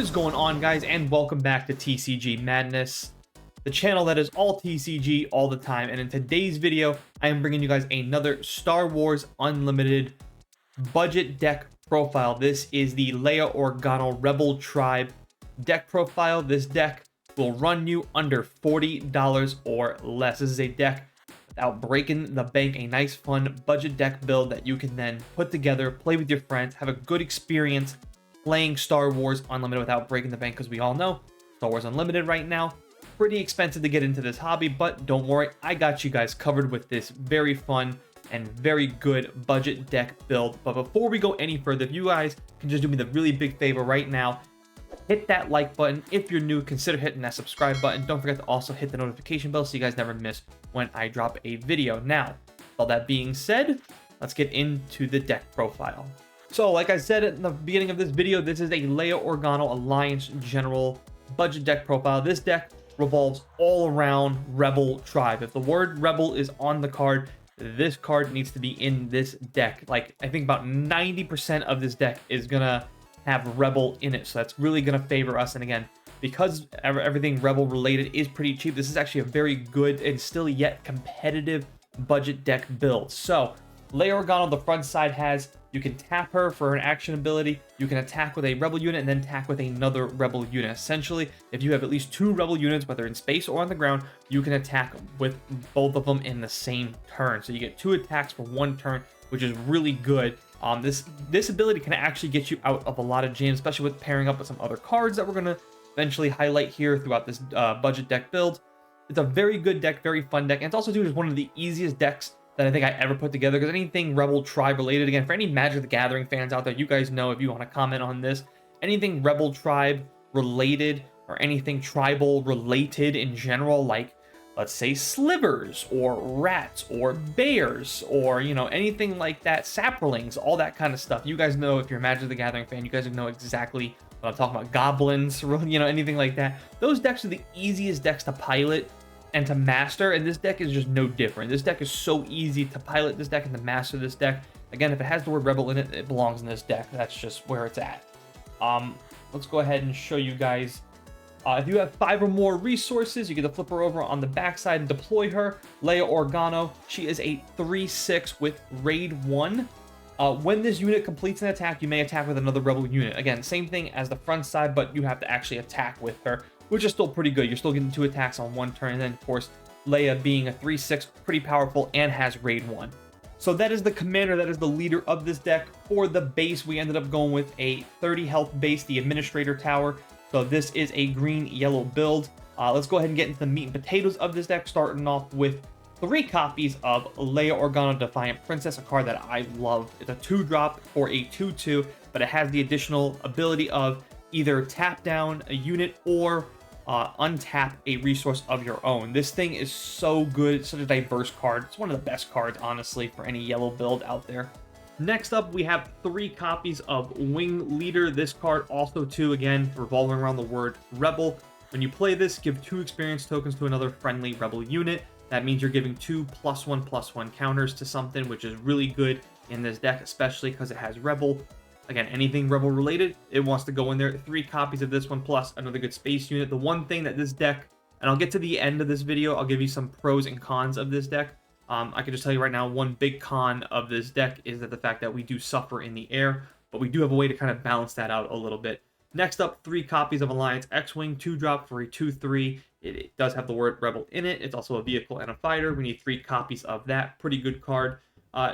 What is going on, guys, and welcome back to TCG Madness, the channel that is all TCG all the time. And in today's video, I am bringing you guys another Star Wars Unlimited budget deck profile. This is the Leia Organa Rebel Tribe deck profile. This deck will run you under $40 or less. This is a deck without breaking the bank, a nice fun budget deck build that you can then put together, play with your friends, have a good experience playing Star Wars Unlimited without breaking the bank, because we all know Star Wars Unlimited right now, pretty expensive to get into this hobby, but don't worry, I got you guys covered with this very fun and very good budget deck build. But before we go any further, if you guys can just do me the really big favor right now, hit that like button. If you're new, consider hitting that subscribe button. Don't forget to also hit the notification bell so you guys never miss when I drop a video. Now, all that being said, let's get into the deck profile. So, like I said in the beginning of this video, this is a Leia Organa Alliance General budget deck profile. This deck revolves all around Rebel Tribe. If the word Rebel is on the card, this card needs to be in this deck. Like, I think about 90% of this deck is gonna have Rebel in it, so that's really gonna favor us. And again, because everything Rebel related is pretty cheap, this is actually a very good and still yet competitive budget deck build. So Leia Organa on the front side has, you can tap her for an action ability, you can attack with a Rebel unit, and then attack with another Rebel unit. Essentially, if you have at least 2 Rebel units, whether in space or on the ground, you can attack with both of them in the same turn. So you get 2 attacks for 1 turn, which is really good. This ability can actually get you out of a lot of jams, especially with pairing up with some other cards that we're going to eventually highlight here throughout this budget deck build. It's a very good deck, very fun deck, and it's also, dude, one of the easiest decks that I think I ever put together, because anything Rebel Tribe related, again, for any Magic the Gathering fans out there, you guys know, if you want to comment on this, anything Rebel Tribe related or anything tribal related in general, like, let's say slivers or rats or bears or, you know, anything like that, saplings, all that kind of stuff. You guys know, if you're a Magic the Gathering fan, you guys know exactly what I'm talking about. Goblins, you know, anything like that. Those decks are the easiest decks to pilot and to master, and this deck is just no different. This deck is so easy to pilot this deck and to master this deck. Again, if it has the word Rebel in it, it belongs in this deck. That's just where it's at. Let's go ahead and show you guys. If you have 5 or more resources, you get to flip her over on the backside and deploy her. Leia Organa, she is a 3/6 with Raid 1. When this unit completes an attack, you may attack with another Rebel unit. Again, same thing as the front side, but you have to actually attack with her, which is still pretty good. You're still getting 2 attacks on 1 turn, and then, of course, Leia being a 3/6, pretty powerful, and has Raid 1. So that is the commander, that is the leader of this deck. For the base, we ended up going with a 30 health base, the Administrator Tower. So this is a green-yellow build. Let's go ahead and get into the meat and potatoes of this deck, starting off with 3 copies of Leia Organa Defiant Princess, a card that I love. It's a 2-drop for a 2/2, but it has the additional ability of either tap down a unit or untap a resource of your own. This thing is so good. It's such a diverse card. It's one of the best cards, honestly, for any yellow build out there. Next up, we have 3 copies of Wing Leader. This card also, too, again, revolving around the word Rebel. When you play this, give 2 experience tokens to another friendly Rebel unit. That means you're giving 2 +1/+1 counters to something, which is really good in this deck, especially because it has Rebel. Again, anything Rebel related, it wants to go in there. 3 copies of this one, plus another good space unit. The one thing that this deck, and I'll get to the end of this video, I'll give you some pros and cons of this deck. I can just tell you right now, one big con of this deck is that the fact that we do suffer in the air, but we do have a way to kind of balance that out a little bit. Next up, 3 copies of Alliance X-Wing, 2-drop for a 2/3. It does have the word Rebel in it. It's also a vehicle and a fighter. We need 3 copies of that. Pretty good card.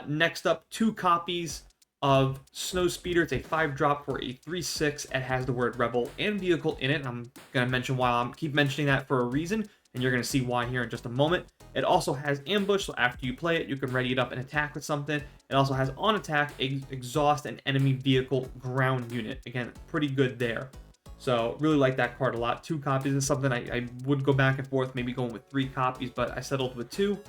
Next up, 2 copies of Snowspeeder. It's a 5-drop for a 3/6. It has the word Rebel and vehicle in it. I'm going to mention why. I'm keep mentioning that for a reason, and you're going to see why here in just a moment. It also has Ambush, so after you play it, you can ready it up and attack with something. It also has on attack, exhaust an enemy vehicle ground unit. Again, pretty good there. So really like that card a lot. 2 copies is something I would go back and forth, maybe going with 3 copies, but I settled with 2.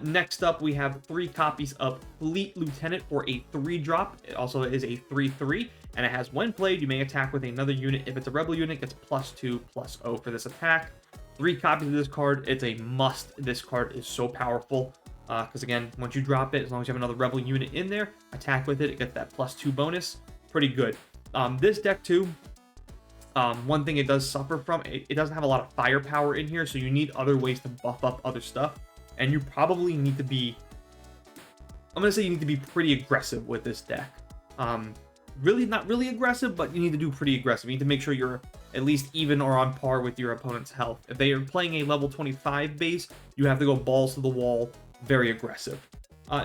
Next up, we have 3 copies of Fleet Lieutenant for a 3-drop. It also is a 3/3, and it has, when played, you may attack with another unit. If it's a Rebel unit, it gets +2/+0 for this attack. 3 copies of this card. It's a must. This card is so powerful. Because again, once you drop it, as long as you have another Rebel unit in there, attack with it, it gets that +2 bonus. Pretty good. This deck too, One thing it does suffer from, it doesn't have a lot of firepower in here, so you need other ways to buff up other stuff. And you probably need to be, I'm going to say you need to be pretty aggressive with this deck. Really not really aggressive, but you need to do pretty aggressive. You need to make sure you're at least even or on par with your opponent's health. If they are playing a level 25 base, you have to go balls to the wall, very aggressive.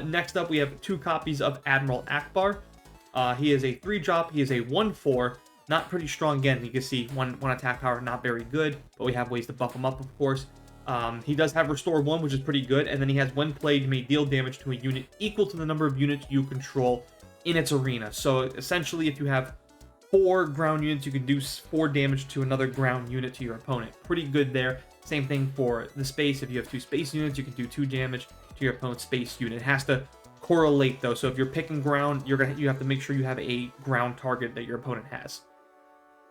Next up, we have 2 copies of Admiral Akbar. He is a 3-drop. He is a 1/4. Not pretty strong. Again, you can see one attack power, not very good, but we have ways to buff him up, of course. He does have Restore 1, which is pretty good, and then he has when played, you may deal damage to a unit equal to the number of units you control in its arena. So essentially, if you have 4 ground units, you can do 4 damage to another ground unit to your opponent. Pretty good there. Same thing for the space. If you have 2 space units, you can do 2 damage to your opponent's space unit. It has to correlate though. So if you're picking ground, you have to make sure you have a ground target that your opponent has.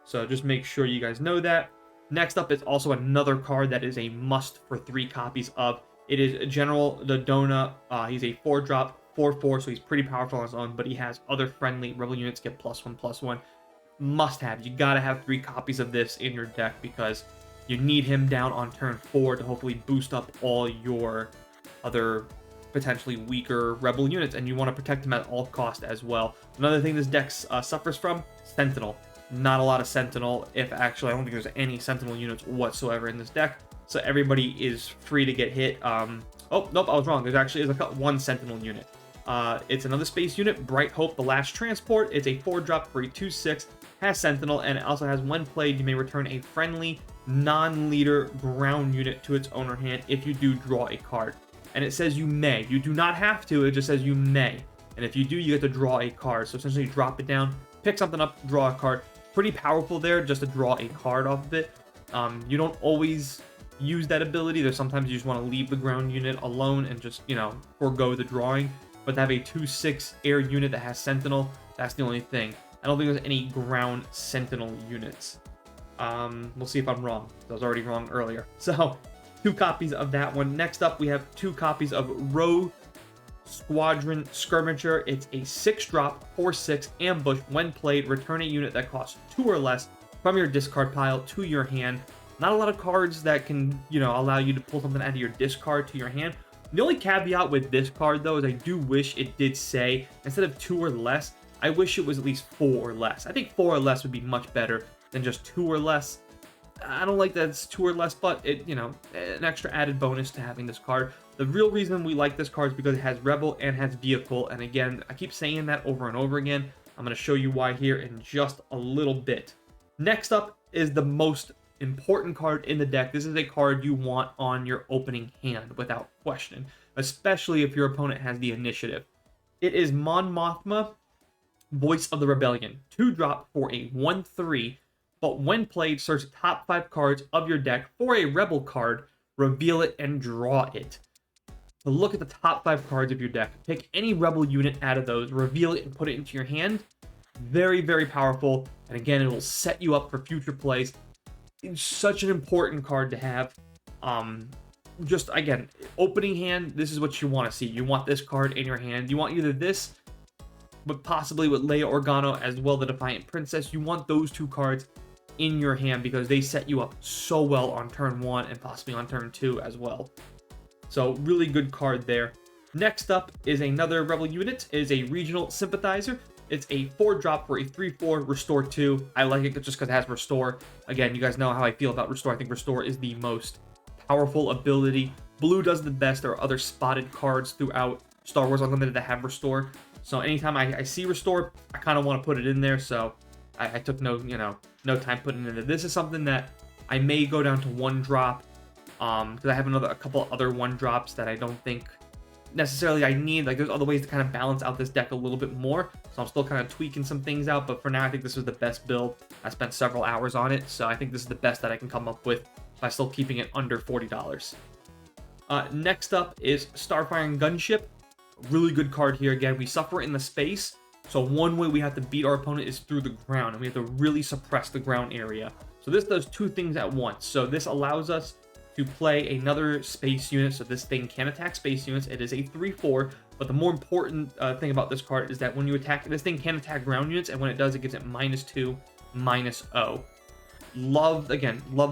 So just make sure you guys know that. Next up is also another card that is a must for 3 copies of. It is General Dodona. He's a 4-drop, 4/4, so he's pretty powerful on his own, but he has other friendly rebel units get +1/+1. Must have. You gotta have 3 copies of this in your deck because you need him down on turn 4 to hopefully boost up all your other potentially weaker rebel units, and you want to protect him at all cost as well. Another thing this deck suffers from, Sentinel. Not a lot of Sentinel, if actually I don't think there's any Sentinel units whatsoever in this deck, so everybody is free to get hit. Oh, nope, I was wrong. There's actually one Sentinel unit. It's another space unit, Bright Hope, the Last Transport. It's a 4-drop for a 2/6, has Sentinel, and it also has when played, you may return a friendly non-leader ground unit to its owner hand if you do draw a card. And it says you may. You do not have to, it just says you may. And if you do, you get to draw a card. So essentially drop it down, pick something up, draw a card. Pretty powerful there just to draw a card off of it. You don't always use that ability. There's sometimes you just want to leave the ground unit alone and just, forego the drawing. But to have a 2/6 air unit that has Sentinel, that's the only thing. I don't think there's any ground Sentinel units. We'll see if I'm wrong. I was already wrong earlier. So, 2 copies of that one. Next up, we have 2 copies of Rogue Squadron Skirmisher. It's a 6-drop, 4/6 ambush. When played, return a unit that costs 2 or less from your discard pile to your hand. Not a lot of cards that can, allow you to pull something out of your discard to your hand. The only caveat with this card, though, is I do wish it did say, instead of 2 or less, I wish it was at least 4 or less. I think 4 or less would be much better than just 2 or less. I don't like that it's 2 or less, but an extra added bonus to having this card. The real reason we like this card is because it has Rebel and has Vehicle, and again, I keep saying that over and over again. I'm going to show you why here in just a little bit. Next up is the most important card in the deck. This is a card you want on your opening hand without question, especially if your opponent has the initiative. It is Mon Mothma, Voice of the Rebellion. 2-drop for a 1/3. But when played, search the top 5 cards of your deck for a Rebel card, reveal it, and draw it. So look at the top 5 cards of your deck. Pick any Rebel unit out of those, reveal it, and put it into your hand. Very, very powerful. And again, it will set you up for future plays. It's such an important card to have. Just, again, opening hand, this is what you want to see. You want this card in your hand. You want either this, but possibly with Leia Organa as well, the Defiant Princess. You want those 2 cards in your hand because they set you up so well on turn 1 and possibly on turn 2 as well. So really good card there. Next up is another Rebel unit. It is a Regional Sympathizer. It's a 4-drop for a 3/4, Restore 2. I like it just because it has Restore. Again, you guys know how I feel about Restore. I think Restore is the most powerful ability. Blue does the best. There are other spotted cards throughout Star Wars Unlimited that have Restore. So anytime I see Restore, I kind of want to put it in there. So I took no time putting it in there. This is something that I may go down to 1-drop because I have a couple other 1-drops that I don't think necessarily I need. Like, there's other ways to kind of balance out this deck a little bit more. So I'm still kind of tweaking some things out. But for now, I think this was the best build. I spent several hours on it. So I think this is the best that I can come up with by still keeping it under $40. Next up is Starfiring Gunship. Really good card here. Again, we suffer in the space. So one way we have to beat our opponent is through the ground, and we have to really suppress the ground area. So this does 2 things at once. So this allows us to play another space unit, so this thing can attack space units. It is a 3/4, but the more important thing about this card is that when you attack, this thing can attack ground units, and when it does, it gives it -2, -0. Love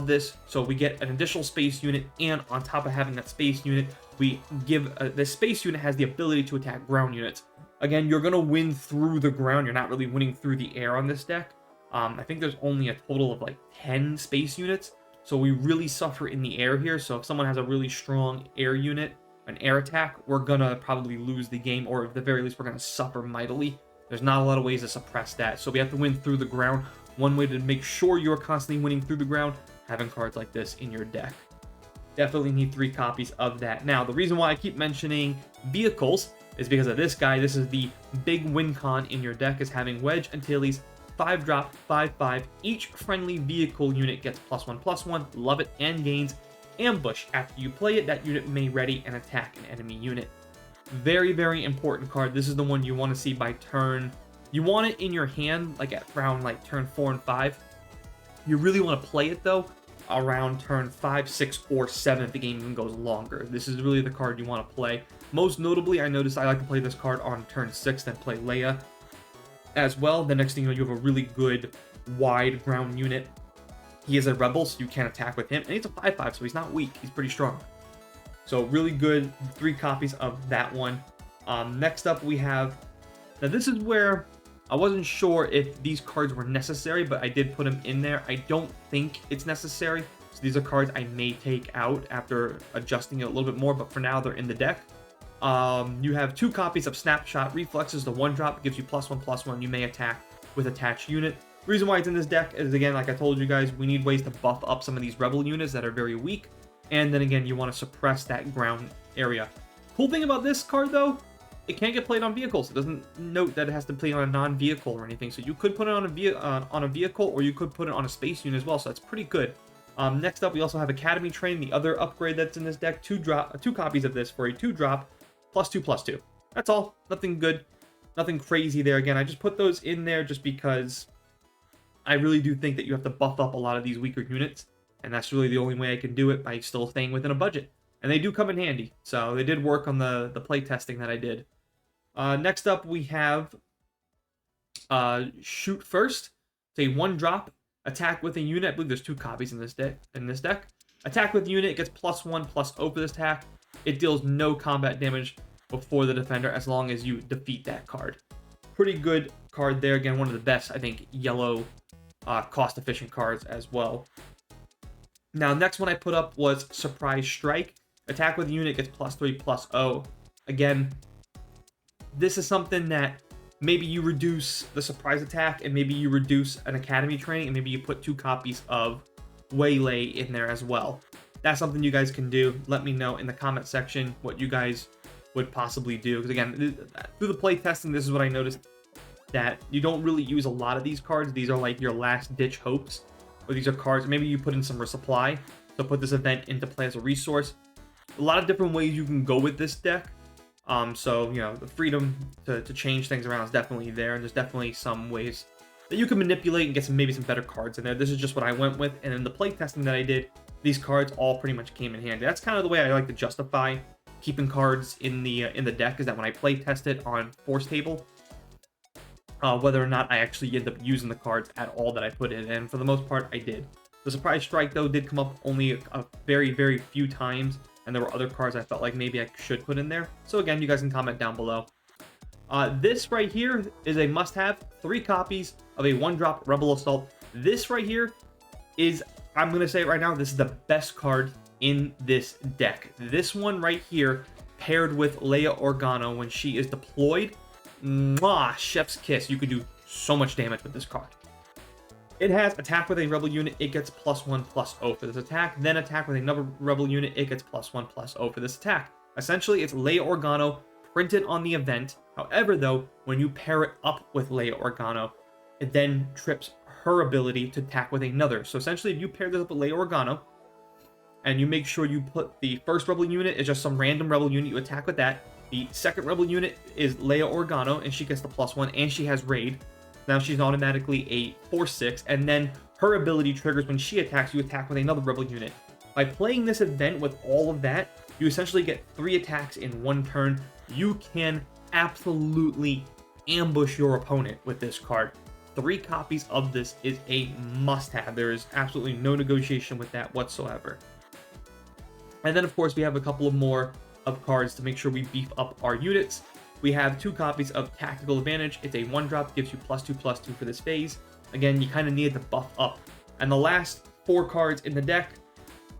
this. So we get an additional space unit, and on top of having that space unit, we give the space unit has the ability to attack ground units. Again, you're gonna win through the ground. You're not really winning through the air on this deck. I think there's only a total of like 10 space units, so we really suffer in the air here. So if someone has a really strong air unit, an air attack, we're gonna probably lose the game, or at the very least, we're gonna suffer mightily. There's not a lot of ways to suppress that, so we have to win through the ground. One way to make sure you're constantly winning through the ground, having cards like this in your deck. Definitely need 3 copies of that. Now, the reason why I keep mentioning vehicles is because of this guy. This is the big win con in your deck, is having Wedge Antilles, 5-drop, 5/5. Each friendly vehicle unit gets +1/+1. Love it, and gains Ambush. After you play it, that unit may ready and attack an enemy unit. Very, very important card. This is the one you want to see by turn. You want it in your hand, like at round like turn 4 and 5. You really want to play it though around turn 5, 6, or 7 if the game even goes longer. This is really the card you want to play. Most notably, I noticed I like to play this card on turn 6, then play Leia as well. The next thing you know, you have a really good wide ground unit. He is a rebel, so you can't attack with him, and he's a 5/5, so he's not weak. He's pretty strong. So really good. 3 copies of that one. Next up, we have. Now this is where I wasn't sure if these cards were necessary, but I did put them in there. I don't think it's necessary. So these are cards I may take out after adjusting it a little bit more, but for now they're in the deck. You have 2 copies of Snapshot Reflexes. The 1-drop gives you +1/+1. You may attack with attached unit. The reason why it's in this deck is, again, like I told you guys, we need ways to buff up some of these rebel units that are very weak. And then again, you want to suppress that ground area. Cool thing about this card though, it can't get played on vehicles. It doesn't note that it has to play on a non-vehicle or anything. So you could put it on a vehicle, or you could put it on a space unit as well. So that's pretty good. Next up, we also have Academy Train, the other upgrade that's in this deck. 2 copies of this for a 2-drop, +2/+2. That's all. Nothing good, nothing crazy there. Again, I just put those in there just because I really do think that you have to buff up a lot of these weaker units, and that's really the only way I can do it by still staying within a budget. And they do come in handy, so they did work on the play testing that I did. Next up, we have Shoot First. It's a 1-drop, attack with a unit. I believe there's 2 copies in this deck. Attack with unit, it gets +1/+0 for this attack. It deals no combat damage before the defender as long as you defeat that card. Pretty good card there. Again, one of the best, I think, yellow cost-efficient cards as well. Now, next one I put up was Surprise Strike. Attack with unit gets +3/+0. Again, this is something that maybe you reduce the surprise attack, and maybe you reduce an academy training, and maybe you put 2 copies of Waylay in there as well. That's something you guys can do. Let me know in the comment section what you guys would possibly do. Because again, through the play testing, this is what I noticed, that you don't really use a lot of these cards. These are like your last ditch hopes, or these are cards, maybe you put in some resupply, so put this event into play as a resource. A lot of different ways you can go with this deck. So, you know, the freedom to change things around is definitely there, and there's definitely some ways that you can manipulate and get maybe some better cards in there. This is just what I went with, and in the play testing that I did, these cards all pretty much came in handy. That's kind of the way I like to justify keeping cards in the deck, is that when I play test it on Force Table, whether or not I actually end up using the cards at all that I put in, and for the most part, I did. The Surprise Strike, though, did come up only a very, very few times, and there were other cards I felt like maybe I should put in there. So again, you guys can comment down below. This right here is a must-have. 3 copies of a 1-drop Rebel Assault. This right here is, I'm going to say it right now, this is the best card in this deck. This one right here, paired with Leia Organa when she is deployed, mwah, chef's kiss. You could do so much damage with this card. It has attack with a rebel unit, it gets +1/+0 for this attack. Then attack with another rebel unit, it gets +1/+0 for this attack. Essentially, it's Leia Organa printed on the event. However, though, when you pair it up with Leia Organa, it then trips her ability to attack with another. So essentially, if you pair this up with Leia Organa, and you make sure you put the first rebel unit is just some random rebel unit, you attack with that. The second rebel unit is Leia Organa, and she gets the +1, and she has raid. Now she's automatically a 4/6, and then her ability triggers when she attacks, you attack with another rebel unit. By playing this event with all of that, you essentially get 3 attacks in 1 turn. You can absolutely ambush your opponent with this card. 3 copies of this is a must-have. There is absolutely no negotiation with that whatsoever. And then, of course, we have a couple of more of cards to make sure we beef up our units. We have 2 copies of Tactical Advantage. It's a 1-drop, gives you +2/+2 for this phase. Again, you kind of need to buff up. And the last 4 cards in the deck,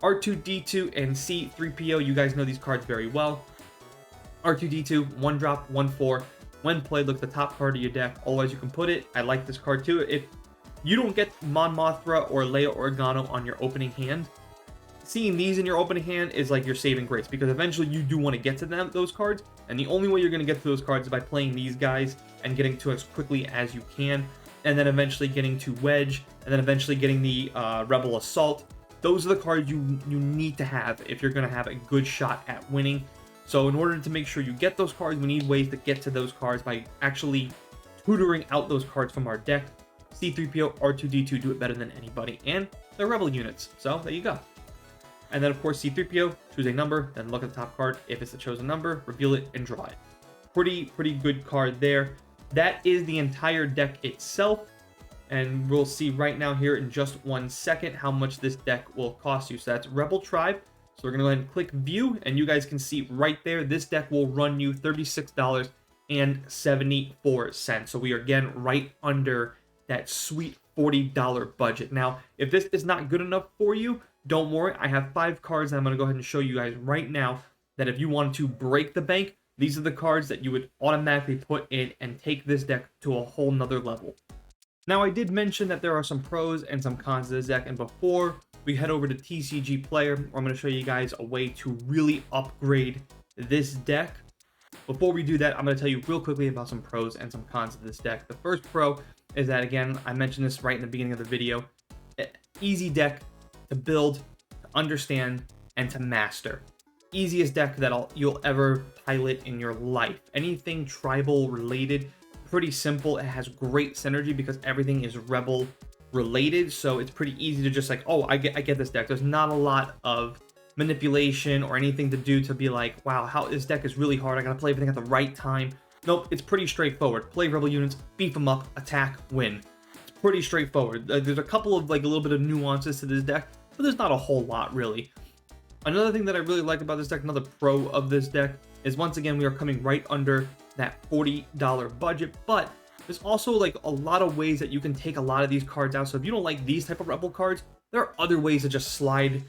R2-D2 and C-3PO. You guys know these cards very well. R2-D2, 1-drop, 1/4. When played, look at the top card of your deck. Otherwise, you can put it. I like this card too. If you don't get Mon Mothra or Leia Organa on your opening hand, seeing these in your opening hand is like your saving grace, because eventually you do want to get to those cards, and the only way you're going to get to those cards is by playing these guys and getting to as quickly as you can, and then eventually getting to Wedge, and then eventually getting the Rebel Assault. Those are the cards you need to have if you're going to have a good shot at winning. So in order to make sure you get those cards, we need ways to get to those cards by actually tutoring out those cards from our deck. C-3PO, R2-D2 do it better than anybody, and they're Rebel units, so there you go. And then, of course, C-3PO, choose a number, then look at the top card. If it's the chosen number, reveal it and draw it. Pretty good card there. That is the entire deck itself, and we'll see right now here in just 1 second how much this deck will cost you. So that's Rebel Tribe. So we're going to go ahead and click View, and you guys can see right there, this deck will run you $36.74. So we are again right under that sweet $40 budget. Now, if this is not good enough for you, don't worry, I have 5 cards that I'm going to go ahead and show you guys right now that if you wanted to break the bank, these are the cards that you would automatically put in and take this deck to a whole nother level. Now, I did mention that there are some pros and some cons to this deck, and before we head over to TCG Player, I'm going to show you guys a way to really upgrade this deck. Before we do that, I'm going to tell you real quickly about some pros and some cons of this deck. The first pro is that, again, I mentioned this right in the beginning of the video, easy deck to build, to understand, and to master. Easiest deck that you'll ever pilot in your life. Anything tribal related, pretty simple. It has great synergy because everything is Rebel related, so it's pretty easy to just like, oh, I get this deck. There's not a lot of manipulation or anything to do to be like, wow, how this deck is really hard. I gotta play everything at the right time. Nope, it's pretty straightforward. Play Rebel units, beef them up, attack, win. It's pretty straightforward. There's a couple of like a little bit of nuances to this deck, but there's not a whole lot really. Another thing that I really like about this deck, another pro of this deck, is once again we are coming right under that $40 budget, but there's also like a lot of ways that you can take a lot of these cards out. So if you don't like these type of Rebel cards, there are other ways to just slide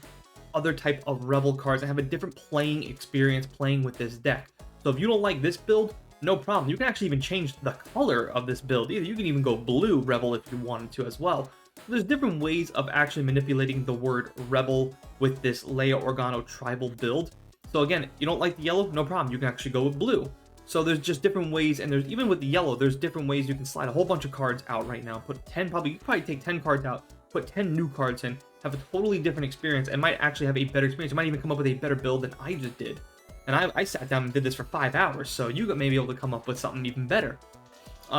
other type of Rebel cards and have a different playing experience playing with this deck. So if you don't like this build, no problem. You can actually even change the color of this build. Either you can even go blue Rebel if you wanted to as well. There's different ways of actually manipulating the word Rebel with this Leia Organa tribal build. So again, you don't like the yellow, no problem. You can actually go with blue. So there's just different ways, and there's even with the yellow, there's different ways you can slide a whole bunch of cards out right now. Put 10, you could probably take 10 cards out, put 10 new cards in, have a totally different experience, and might actually have a better experience. You might even come up with a better build than I just did. And I sat down and did this for 5 hours, so you may be able to come up with something even better.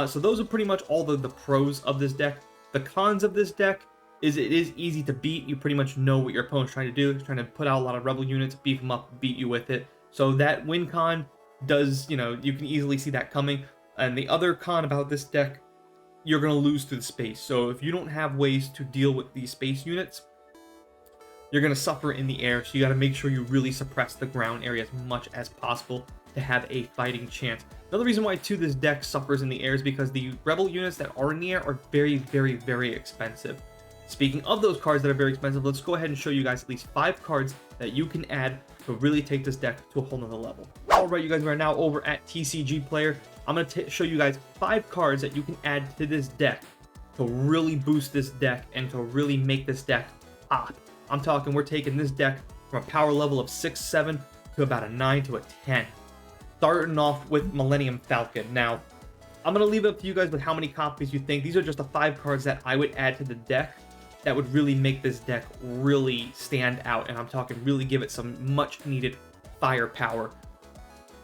So those are pretty much all the pros of this deck. The cons of this deck is it is easy to beat. You pretty much know what your opponent's trying to do. He's trying to put out a lot of Rebel units, beef them up, beat you with it. So that win con does, you can easily see that coming. And the other con about this deck, you're going to lose to the space. So if you don't have ways to deal with these space units, you're going to suffer in the air. So you got to make sure you really suppress the ground area as much as possible to have a fighting chance. Another reason why too this deck suffers in the air is because the Rebel units that are in the air are very, very, very expensive. Speaking of those cards that are very expensive, let's go ahead and show you guys at least 5 cards that you can add to really take this deck to a whole nother level. Alright, you guys, we are now over at TCG Player. I'm going to show you guys 5 cards that you can add to this deck to really boost this deck and to really make this deck pop. I'm talking we're taking this deck from a power level of 6-7 to about a 9 to a 10. Starting off with Millennium Falcon. Now, I'm going to leave it up to you guys with how many copies you think. These are just the 5 cards that I would add to the deck that would really make this deck really stand out. And I'm talking really give it some much needed firepower.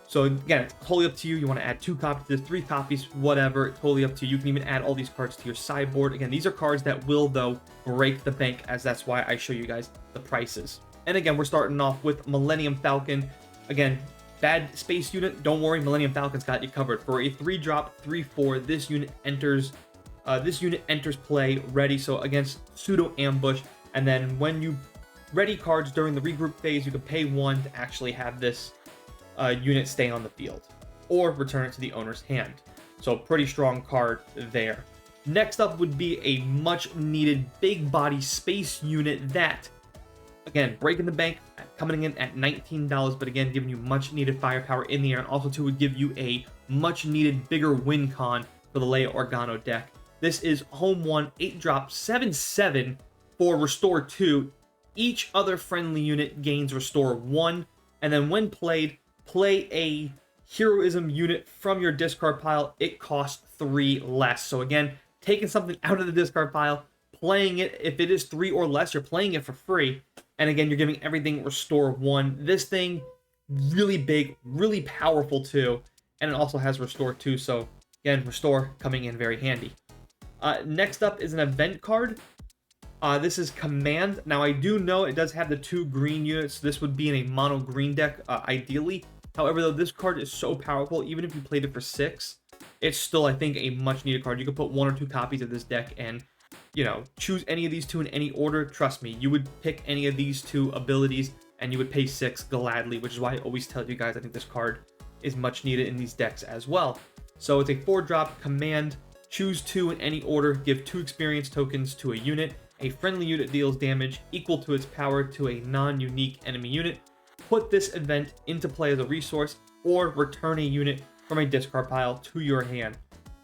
So again, it's totally up to you. You want to add 2 copies, 3 copies, whatever. It's totally up to you. You can even add all these cards to your sideboard. Again, these are cards that will, though, break the bank, as that's why I show you guys the prices. And again, we're starting off with Millennium Falcon. Again, bad space unit, don't worry, Millennium Falcon's got you covered. For a 3-drop, 3/4, this unit enters This unit enters play ready, so against pseudo ambush, and then when you ready cards during the regroup phase, you can pay 1 to actually have this unit stay on the field, or return it to the owner's hand. So pretty strong card there. Next up would be a much needed big body space unit that, again, breaking the bank, coming in at $19, but again, giving you much needed firepower in the air, and also too would give you a much needed bigger win con for the Leia Organa deck. This is home 1, 8-drop, 7/7 for Restore 2. Each other friendly unit gains Restore 1, and then when played, play a Heroism unit from your discard pile. It costs 3 less. So again, taking something out of the discard pile, playing it, if it is 3 or less, you're playing it for free. And again, you're giving everything Restore 1. This thing, really big, really powerful too. And it also has Restore 2, so again, Restore coming in very handy. Next up is an event card. This is Command. Now, I do know it does have the 2 green units. This would be in a mono green deck, ideally. However, though, this card is so powerful, even if you played it for 6, it's still, I think, a much needed card. You could put 1 or 2 copies of this deck and, you know, choose any of these 2 in any order. Trust me, you would pick any of these 2 abilities and you would pay 6 gladly, which is why I always tell you guys I think this card is much needed in these decks as well. So it's a 4-drop Command. Choose 2 in any order, give 2 experience tokens to a unit. A friendly unit deals damage equal to its power to a non-unique enemy unit. Put this event into play as a resource, or return a unit from a discard pile to your hand.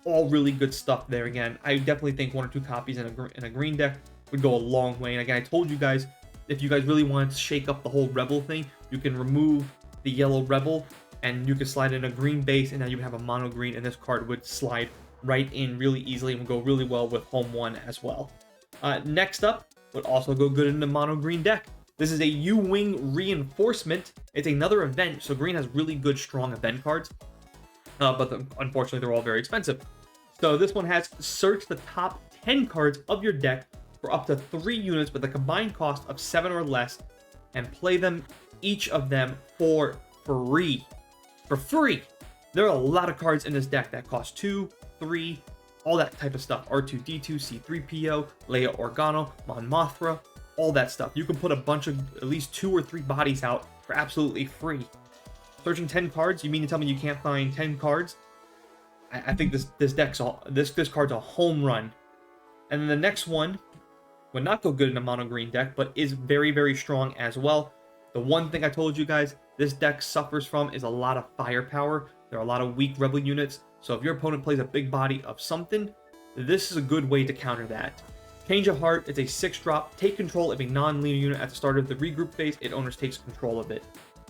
All really good stuff there. Again, I definitely think 1 or 2 copies in a green deck would go a long way. And again, I told you guys, if you guys really want to shake up the whole Rebel thing, you can remove the yellow Rebel, and you can slide in a green base, and now you have a mono green, and this card would slide right in really easily and would go really well with home 1 as well. Next up would also go good in the mono green deck. This is a U-Wing Reinforcement. It's another event, so green has really good, strong event cards, but unfortunately they're all very expensive. So this one has search the top 10 cards of your deck for up to 3 units with a combined cost of 7 or less, and play them, each of them, for free. For free! There are a lot of cards in this deck that cost 2, 3, all that type of stuff. R2-D2, C-3PO, Leia Organa, Mon Mothma, all that stuff. You can put a bunch of, at least 2 or 3 bodies out for absolutely free. Searching 10 cards? You mean to tell me you can't find 10 cards? I think this card's a home run. And then the next one would not go good in a mono green deck, but is very, very strong as well. The one thing I told you guys this deck suffers from is a lot of firepower. There are a lot of weak Rebel units, so if your opponent plays a big body of something, this is a good way to counter that. Change of Heart is a 6-drop. Take control of a non-leader unit at the start of the regroup phase. Its owner takes control of it.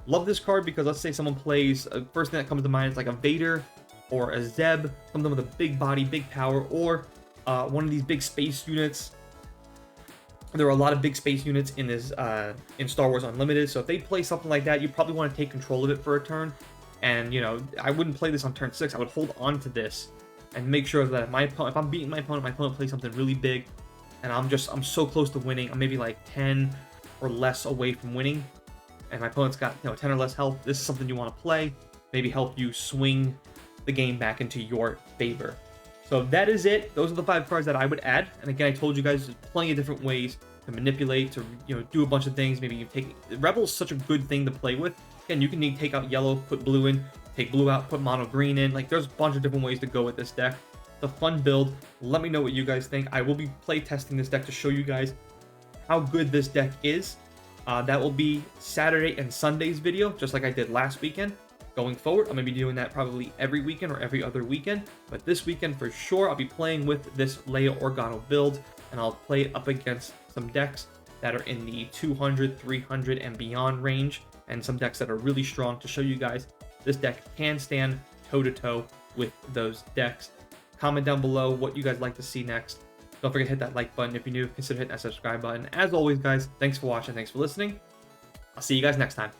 Love this card because let's say someone plays, first thing that comes to mind is like a Vader or a Zeb, something with a big body, big power, or one of these big space units. There are a lot of big space units in this in Star Wars Unlimited, so if they play something like that, you probably want to take control of it for a turn. And, you know, I wouldn't play this on turn 6. I would hold on to this and make sure that if I'm beating my opponent plays something really big, and I'm so close to winning, I'm maybe like 10 or less away from winning, and my opponent's got, you know, 10 or less health, this is something you want to play, maybe help you swing the game back into your favor. So that is it. Those are the 5 cards that I would add. And again, I told you guys there's plenty of different ways to manipulate, to, you know, do a bunch of things. Maybe you take Rebel is such a good thing to play with. Again, you can take out yellow, put blue in, take blue out, put mono green in. Like, there's a bunch of different ways to go with this deck. It's a fun build. Let me know what you guys think. I will be play testing this deck to show you guys how good this deck is. That will be Saturday and Sunday's video, just like I did last weekend. Going forward, I'm going to be doing that probably every weekend or every other weekend. But this weekend, for sure, I'll be playing with this Leia Organa build, and I'll play it up against some decks that are in the 200, 300, and beyond range, and some decks that are really strong to show you guys this deck can stand toe-to-toe with those decks. Comment down below what you guys like to see next. Don't forget to hit that like button. If you're new, consider hitting that subscribe button. As always, guys, thanks for watching. Thanks for listening. I'll see you guys next time.